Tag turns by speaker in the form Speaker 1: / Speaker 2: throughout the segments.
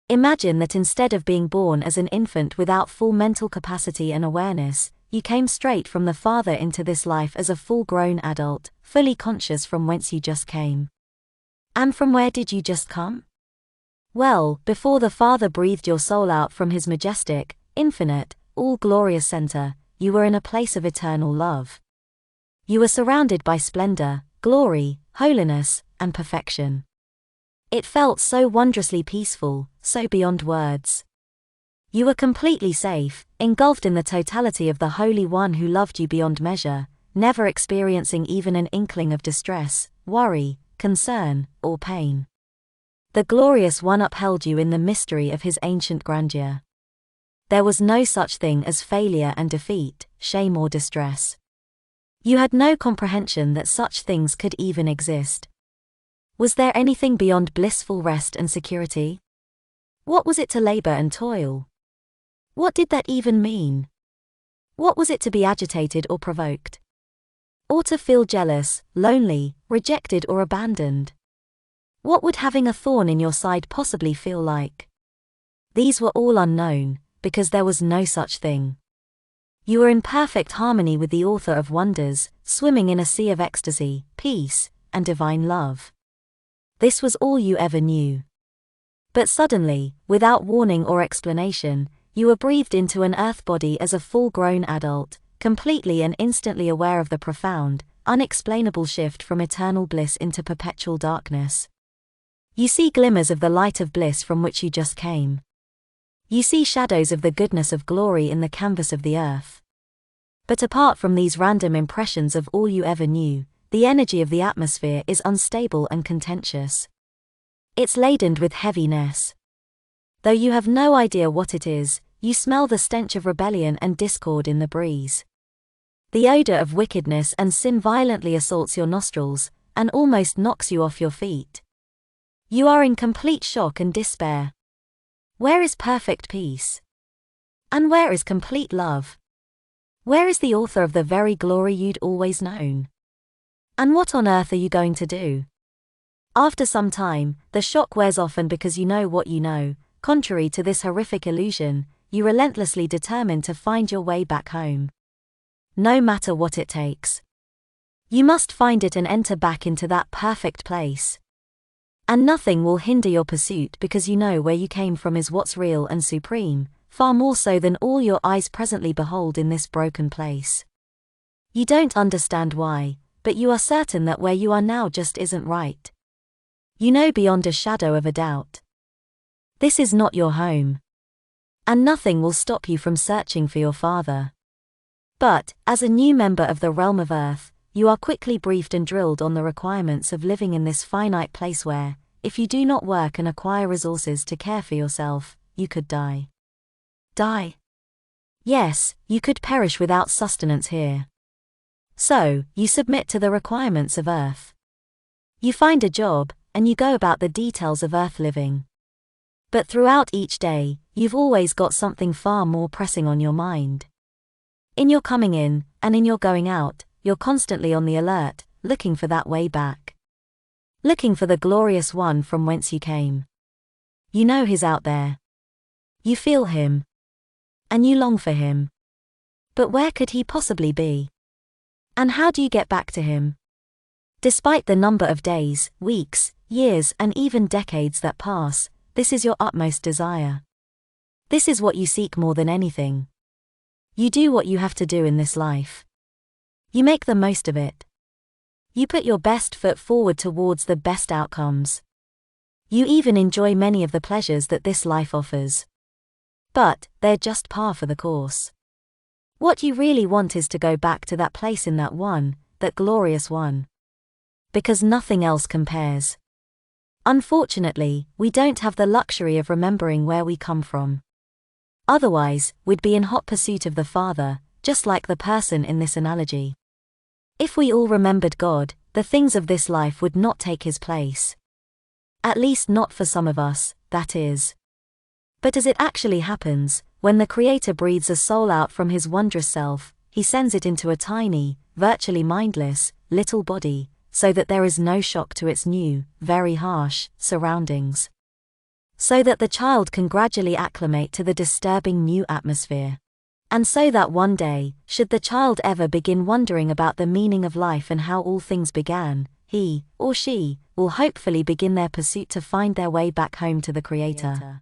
Speaker 1: Imagine that instead of being born as an infant without full mental capacity and awareness, you came straight from the Father into this life as a full-grown adult, fully conscious from whence you just came. And from where did you just come? Well, before the Father breathed your soul out from his majestic, infinite, all-glorious center, you were in a place of eternal love. You were surrounded by splendor, glory, holiness, and perfection. It felt so wondrously peaceful, so beyond words. You were completely safe, engulfed in the totality of the Holy One who loved you beyond measure, never experiencing even an inkling of distress, worry, concern, or pain. The Glorious One upheld you in the mystery of his ancient grandeur. There was no such thing as failure and defeat, shame or distress. You had no comprehension that such things could even exist. Was there anything beyond blissful rest and security? What was it to labor and toil? What did that even mean? What was it to be agitated or provoked? Or to feel jealous, lonely, rejected or abandoned? What would having a thorn in your side possibly feel like? These were all unknown, because there was no such thing. You were in perfect harmony with the author of wonders, swimming in a sea of ecstasy, peace, and divine love. This was all you ever knew. But suddenly, without warning or explanation, you were breathed into an earth body as a full-grown adult, completely and instantly aware of the profound, unexplainable shift from eternal bliss into perpetual darkness. You see glimmers of the light of bliss from which you just came. You see shadows of the goodness of glory in the canvas of the earth. But apart from these random impressions of all you ever knew, the energy of the atmosphere is unstable and contentious. It's laden with heaviness. Though you have no idea what it is, you smell the stench of rebellion and discord in the breeze. The odor of wickedness and sin violently assaults your nostrils, and almost knocks you off your feet. You are in complete shock and despair. Where is perfect peace? And where is complete love? Where is the author of the very glory you'd always known? And what on earth are you going to do? After some time, the shock wears off, and because you know what you know, contrary to this horrific illusion, you relentlessly determine to find your way back home. No matter what it takes. You must find it and enter back into that perfect place. And nothing will hinder your pursuit, because you know where you came from is what's real and supreme, far more so than all your eyes presently behold in this broken place. You don't understand why, but you are certain that where you are now just isn't right. You know beyond a shadow of a doubt. This is not your home. And nothing will stop you from searching for your Father. But, as a new member of the realm of earth, you are quickly briefed and drilled on the requirements of living in this finite place where, if you do not work and acquire resources to care for yourself, you could die. Die? Yes, you could perish without sustenance here. So, you submit to the requirements of earth. You find a job, and you go about the details of earth living. But throughout each day, you've always got something far more pressing on your mind. In your coming in, and in your going out, you're constantly on the alert, looking for that way back. Looking for the Glorious One from whence you came. You know he's out there. You feel him. And you long for him. But where could he possibly be? And how do you get back to him? Despite the number of days, weeks, years, and even decades that pass, this is your utmost desire. This is what you seek more than anything. You do what you have to do in this life. You make the most of it. You put your best foot forward towards the best outcomes. You even enjoy many of the pleasures that this life offers. But, they're just par for the course. What you really want is to go back to that place in that one, that glorious one. Because nothing else compares. Unfortunately, we don't have the luxury of remembering where we come from. Otherwise, we'd be in hot pursuit of the Father, just like the person in this analogy. If we all remembered God, the things of this life would not take his place. At least not for some of us, that is. But as it actually happens, when the Creator breathes a soul out from his wondrous self, he sends it into a tiny, virtually mindless, little body, so that there is no shock to its new, very harsh, surroundings. so that the child can gradually acclimate to the disturbing new atmosphere. And so that one day, should the child ever begin wondering about the meaning of life and how all things began, he, or she, will hopefully begin their pursuit to find their way back home to the Creator.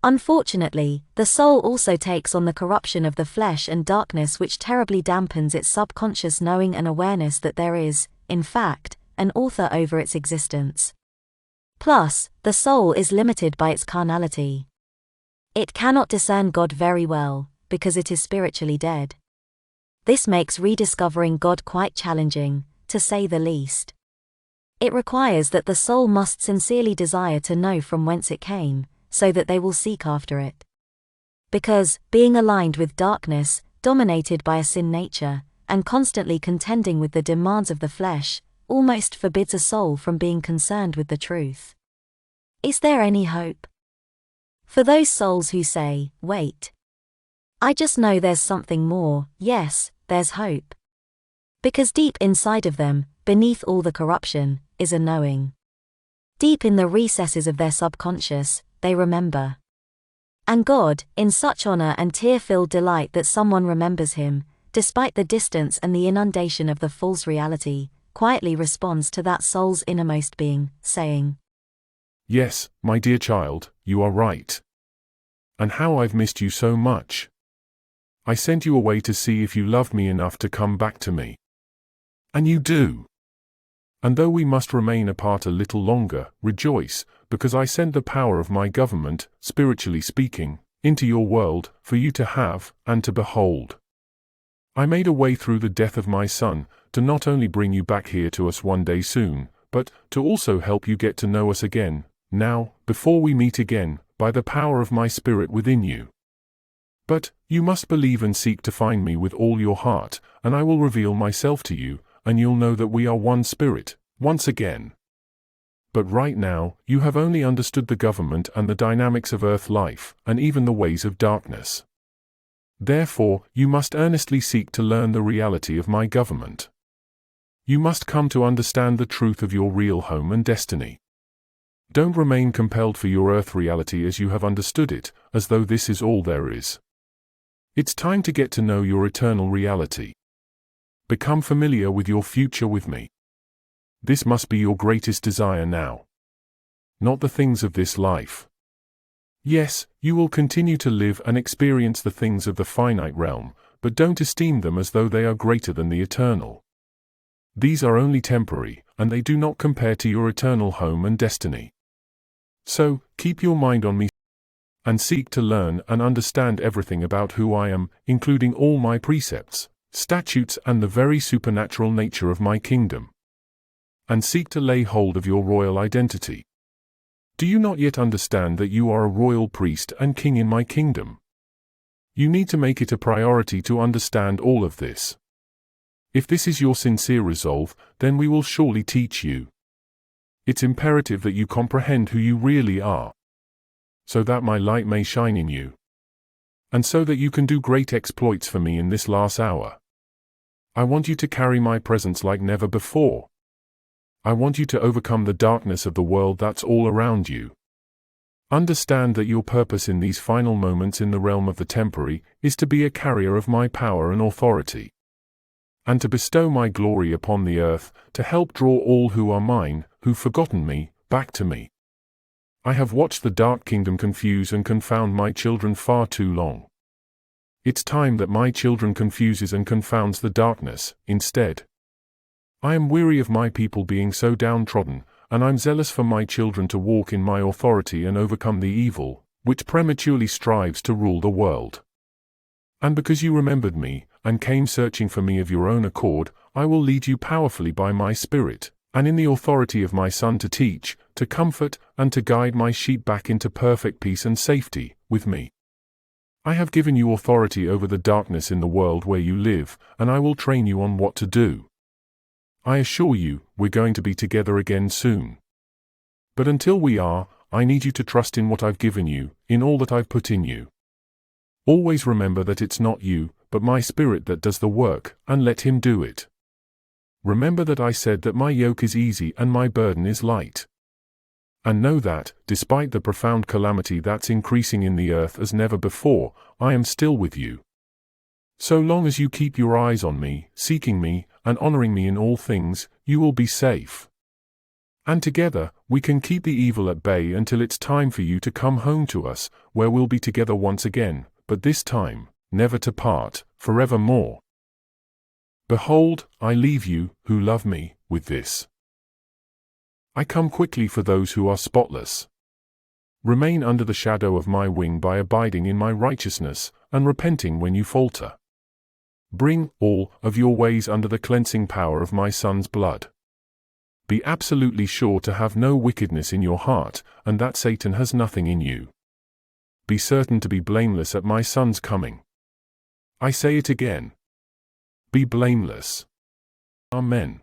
Speaker 1: Unfortunately, the soul also takes on the corruption of the flesh and darkness, which terribly dampens its subconscious knowing and awareness that there is, in fact, an author over its existence. Plus, the soul is limited by its carnality. It cannot discern God very well, because it is spiritually dead. This makes rediscovering God quite challenging, to say the least. It requires that the soul must sincerely desire to know from whence it came, so that they will seek after it. Because, being aligned with darkness, dominated by a sin nature, and constantly contending with the demands of the flesh, almost forbids a soul from being concerned with the truth. Is there any hope? For those souls who say, wait, I just know there's something more, yes, there's hope. Because deep inside of them, beneath all the corruption, is a knowing. Deep in the recesses of their subconscious, they remember. And God, in such honor and tear-filled delight that someone remembers him, despite the distance and the inundation of the false reality, quietly responds to that soul's innermost being, saying,
Speaker 2: Yes, my dear child, you are right. And how I've missed you so much. I sent you away to see if you loved me enough to come back to me. And you do. And though we must remain apart a little longer, rejoice, because I sent the power of my government, spiritually speaking, into your world, for you to have, and to behold. I made a way through the death of my son, to not only bring you back here to us one day soon, but to also help you get to know us again, now, before we meet again, by the power of my Spirit within you. But, you must believe and seek to find me with all your heart, and I will reveal myself to you, and you'll know that we are one Spirit, once again. But right now, you have only understood the government and the dynamics of earth life, and even the ways of darkness. Therefore, you must earnestly seek to learn the reality of my government. You must come to understand the truth of your real home and destiny. Don't remain compelled for your earth reality as you have understood it, as though this is all there is. It's time to get to know your eternal reality. Become familiar with your future with me. This must be your greatest desire now. Not the things of this life. Yes, you will continue to live and experience the things of the finite realm, but don't esteem them as though they are greater than the eternal. These are only temporary, and they do not compare to your eternal home and destiny. So, keep your mind on me, and seek to learn and understand everything about who I am, including all my precepts, statutes and the very supernatural nature of my kingdom. And seek to lay hold of your royal identity. Do you not yet understand that you are a royal priest and king in my kingdom? You need to make it a priority to understand all of this. If this is your sincere resolve, then we will surely teach you. It's imperative that you comprehend who you really are, so that my light may shine in you, and so that you can do great exploits for me in this last hour. I want you to carry my presence like never before. I want you to overcome the darkness of the world that's all around you. Understand that your purpose in these final moments in the realm of the temporary is to be a carrier of my power and authority, and to bestow my glory upon the earth, to help draw all who are mine, who've forgotten me, back to me. I have watched the dark kingdom confuse and confound my children far too long. It's time that my children confuses and confounds the darkness, instead. I am weary of my people being so downtrodden, and I'm zealous for my children to walk in my authority and overcome the evil, which prematurely strives to rule the world. And because you remembered me, and came searching for me of your own accord, I will lead you powerfully by my Spirit, and in the authority of my Son to teach, to comfort, and to guide my sheep back into perfect peace and safety, with me. I have given you authority over the darkness in the world where you live, and I will train you on what to do. I assure you, we're going to be together again soon. But until we are, I need you to trust in what I've given you, in all that I've put in you. Always remember that it's not you, but my Spirit that does the work, and let Him do it. Remember that I said that my yoke is easy and my burden is light. And know that, despite the profound calamity that's increasing in the earth as never before, I am still with you. So long as you keep your eyes on me, seeking me, and honoring me in all things, you will be safe. And together, we can keep the evil at bay until it's time for you to come home to us, where we'll be together once again, but this time, never to part, forevermore. Behold, I leave you, who love me, with this. I come quickly for those who are spotless. Remain under the shadow of my wing by abiding in my righteousness, and repenting when you falter. Bring all of your ways under the cleansing power of my Son's blood. Be absolutely sure to have no wickedness in your heart, and that Satan has nothing in you. Be certain to be blameless at my Son's coming. I say it again. Be blameless. Amen.